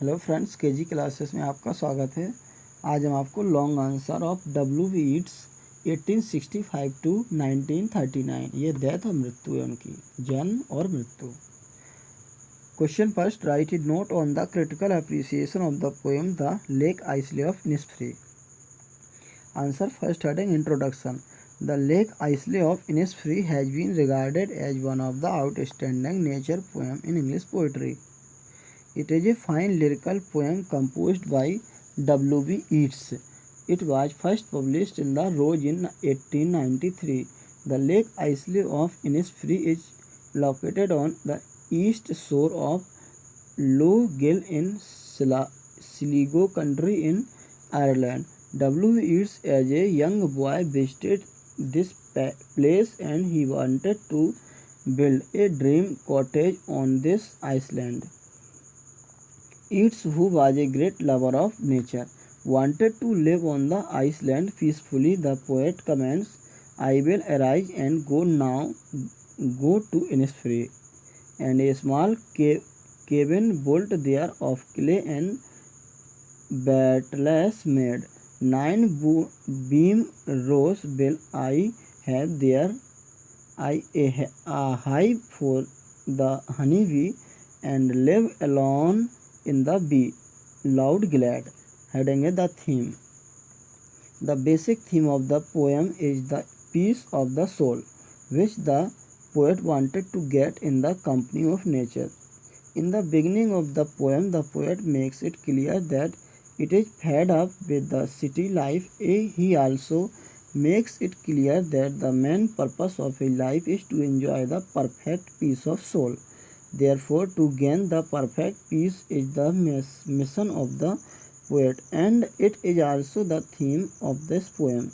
Hello friends, KG classes में आपका स्वागत है। आज हम आपको long answer of W.B. Yeats 1865 to 1939, ये डेथ और मृत्यु है उनकी, जन्म और मृत्यु। Question first, write it note on the critical appreciation of the poem the Lake Isle of Innisfree. Answer first heading, introduction. The Lake Islay of Innisfree has been regarded as one of the outstanding nature poems in English poetry. It is a fine lyrical poem composed by W.B. Yeats. It was first published in the Rose in 1893. The Lake Islay of Innisfree is located on the east shore of Lough Gill in Sligo country in Ireland. W.B. Yeats as a young boy visited this place and he wanted to build a dream cottage on this island. Yeats, who was a great lover of nature, wanted to live on the island peacefully. The poet comments, "I will arise and go to Innisfree, and a small cabin built there of clay and battles made. 9 beam rows will I have there. A hive for the honeybee, and live alone in the bee. Loud glad." Heading is the theme. The basic theme of the poem is the peace of the soul, which the poet wanted to get in the company of nature. In the beginning of the poem, the poet makes it clear that it is fed up with the city life. He also makes it clear that the main purpose of his life is to enjoy the perfect peace of soul. Therefore, to gain the perfect peace is the mission of the poet, and it is also the theme of this poem.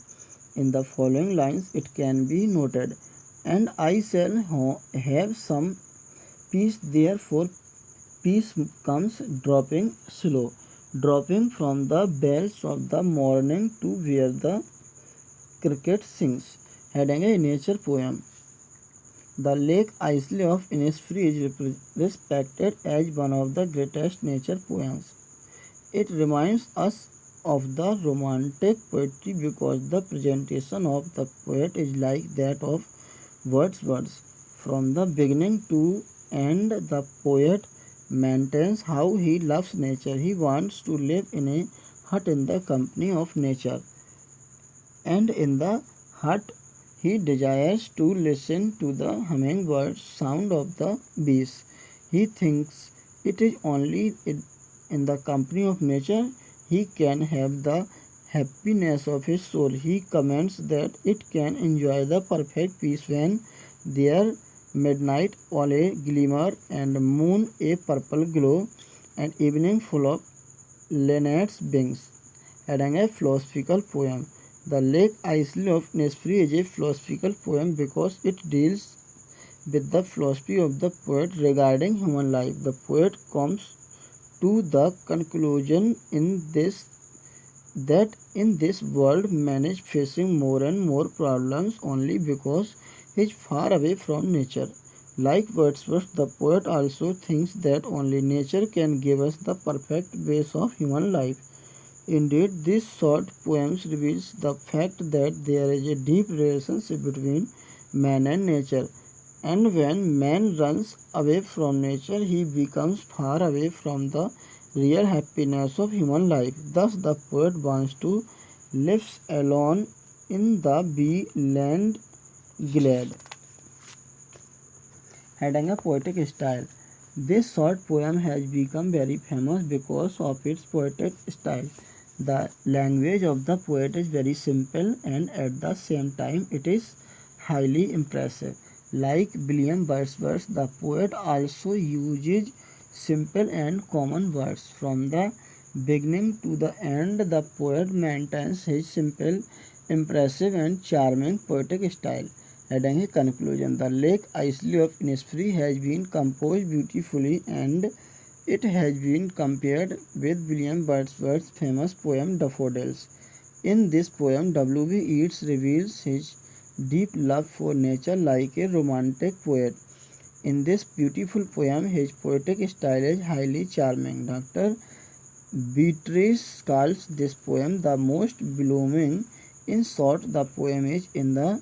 In the following lines it can be noted, "And I shall have some peace, therefore peace comes dropping slow, dropping from the bells of the morning to where the cricket sings." Heading a nature poem. The Lake Islay of Innisfree is respected as one of the greatest nature poems. It reminds us of the romantic poetry because the presentation of the poet is like that of Wordsworth. From the beginning to end, the poet maintains how he loves nature. He wants to live in a hut in the company of nature, and in the hut he desires to listen to the hummingbird sound of the bees. He thinks it is only in the company of nature he can have the happiness of his soul. He comments that it can enjoy the perfect peace when there midnight all a glimmer and moon a purple glow, and evening full of linnets wings. Adding a philosophical poem. The Lake Islay of Innisfree is a philosophical poem because it deals with the philosophy of the poet regarding human life. The poet comes to the conclusion that in this world man is facing more and more problems only because he is far away from nature. Like Wordsworth, the poet also thinks that only nature can give us the perfect base of human life. Indeed, this short poem reveals the fact that there is a deep relationship between man and nature, and when man runs away from nature, he becomes far away from the real happiness of human life. Thus, the poet wants to live alone in the bee land glad. Having a poetic style. This short poem has become very famous because of its poetic style. The language of the poet is very simple and at the same time it is highly impressive. Like William Wordsworth, the poet also uses simple and common words. From the beginning to the end, the poet maintains his simple, impressive and charming poetic style. Adding a conclusion, the Lake Islay of Innisfree has been composed beautifully, and it has been compared with William Wordsworth's famous poem Daffodils. In this poem, W.B. Yeats reveals his deep love for nature like a romantic poet. In this beautiful poem, his poetic style is highly charming. Dr. Beatrice calls this poem the most blooming. In short, the poem is, in the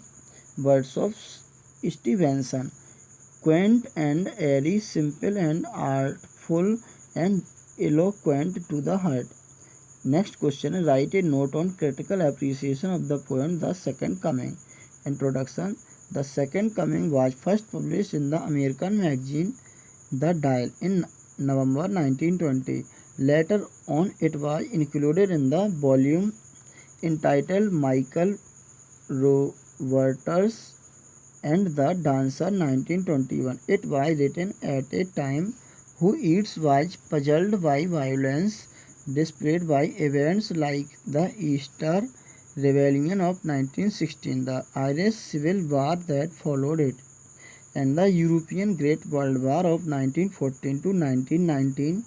words of Stevenson, quaint and airy, simple and artful, and eloquent to the heart. Next question, write a note on critical appreciation of the poem The Second Coming. Introduction. The Second Coming was first published in the American magazine The Dial in November 1920. Later on, it was included in the volume entitled Michael Roverters and the Dancer 1921. It was written at a time who Yeats was puzzled by violence displayed by events like the Easter Rebellion of 1916, the Irish Civil War that followed it, and the European Great World War of 1914 to 1919.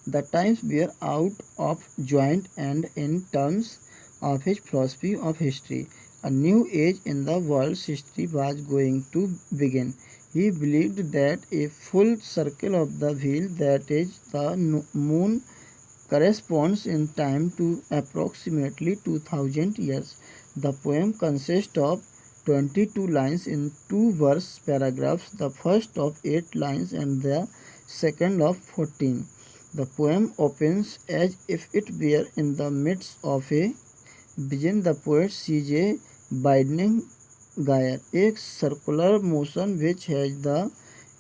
The times were out of joint, and in terms of his philosophy of history, a new age in the world's history was going to begin. He believed that a full circle of the wheel, that is, the moon, corresponds in time to approximately 2000 years. The poem consists of 22 lines in two verse paragraphs, the first of 8 lines and the second of 14. The poem opens as if it were in the midst of a vision. The poet sees a widening gyre, a circular motion which has the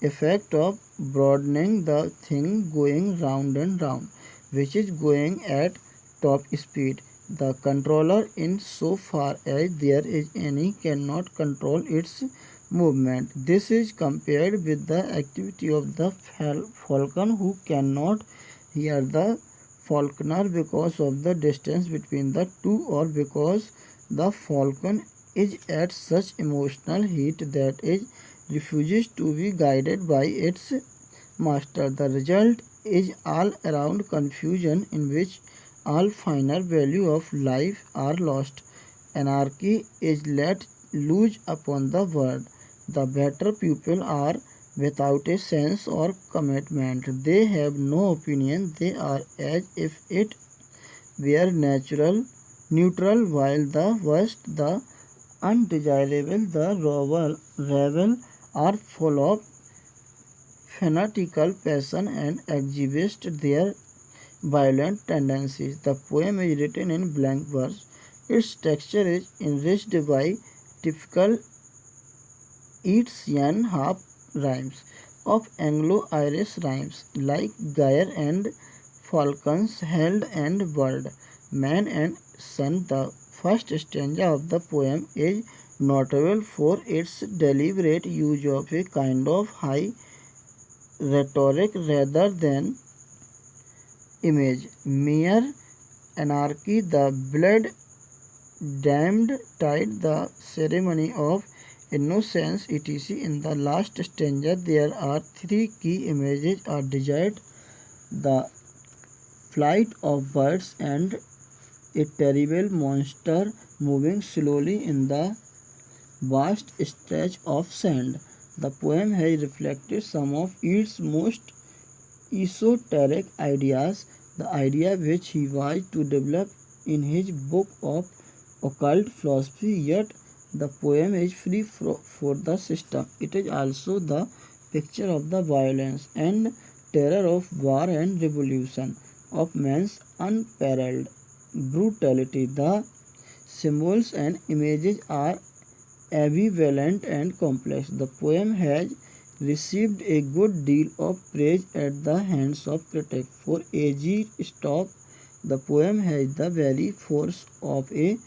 effect of broadening the thing, going round and round, which is going at top speed. The controller, in so far as there is any, cannot control its movement. This is compared with the activity of the falcon, who cannot hear the falconer because of the distance between the two, or because the falcon is at such emotional heat that it refuses to be guided by its master. The result is all around confusion in which all finer value of life are lost. Anarchy is let loose upon the world. The better people are without a sense or commitment. They have no opinion. They are as if it were neutral, while the worst, the undesirable, the rebel are full of fanatical passion and exhibit their violent tendencies. The poem is written in blank verse. Its texture is enriched by typical Yeatsian half rhymes of Anglo-Irish rhymes like gyre and falcons, held and bird, man and sun. The first stanza of the poem is notable for its deliberate use of a kind of high rhetoric rather than image. Mere anarchy, the blood damned tide, the ceremony of innocence, etc. In the last stanza, there are three key images are desired: the flight of birds and a terrible monster moving slowly in the vast stretch of sand. The poem has reflected some of its most esoteric ideas, the idea which he was to develop in his book of occult philosophy, yet the poem is free for the system. It is also the picture of the violence and terror of war and revolution, of man's unparalleled brutality. The symbols and images are ambivalent and complex. The poem has received a good deal of praise at the hands of critics. For A.G. Stock, the poem has the very force of a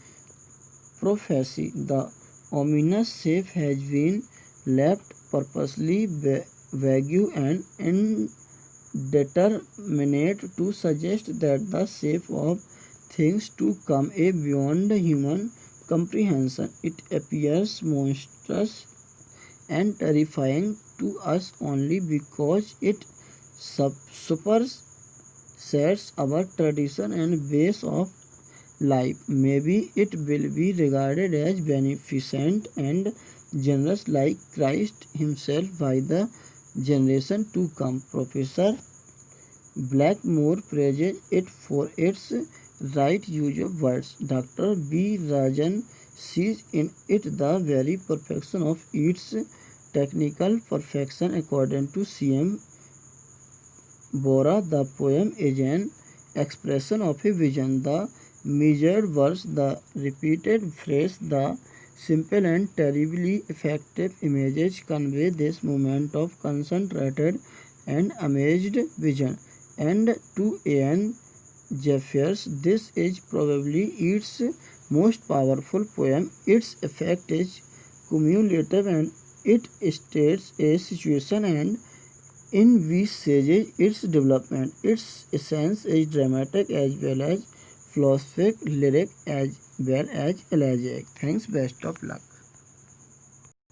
prophecy. The ominous shape has been left purposely vague and indeterminate to suggest that the shape of things to come is beyond human comprehension. It appears monstrous and terrifying to us only because it supersets our tradition and ways of life. Maybe it will be regarded as beneficent and generous like Christ himself by the generation to come. Professor Blackmore praises it for its right use of words. Dr. B. Rajan sees in it the very perfection of its technical perfection. According to C.M. Bora, the poem is an expression of a vision. The measured verse, the repeated phrase, the simple and terribly effective images convey this moment of concentrated and amazed vision. And to Ian Jeffers, this is probably its most powerful poem. Its effect is cumulative and it states a situation and envisages its development. Its essence is dramatic as well as philosophic, lyric as well as elegiac. Thanks, best of luck.